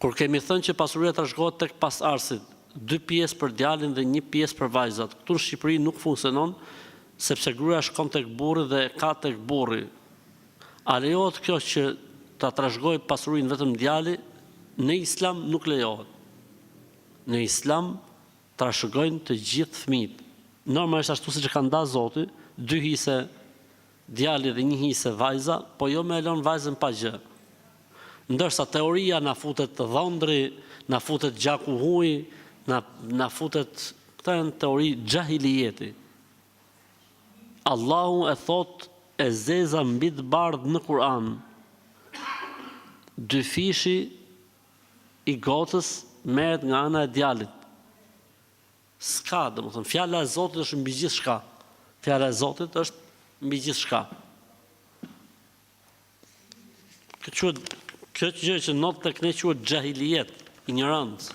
Kur kemi thënë që pasuria trashëgohet tek pasardhësit, 2 pjesë për djalin dhe 1 pjesë për vajzat. Këtu në Shqipëri nuk funksionon, sepse gruaja shkon tek burri dhe ka tek burri. A lejohet kjo që ta trashëgojë pasurinë vetëm djali? Në Islam nuk lejohet. Në Islam trashëgojnë të gjithë fëmijët. Normalisht ashtu siç e ka ndarë Zoti, 2 hise djali dhe 1 hise vajza, po jo me e lënë vajzën pa gjë. Ndërsa teoria na futet të dhëndri, na futet gjaku huj, na futet, këta janë teori xhahilijeti. Allahu e thot e zeza mbi të bardhë në Kur'an. 2 fishi i gotës merret nga ana e djalit. S'ka, domethënë, fjala e Zotit është mbi gjithçka. Fjala e Zotit është mbi gjithçka. Kjo gjë që not tek ne quhet xhahiliet, ignorancë.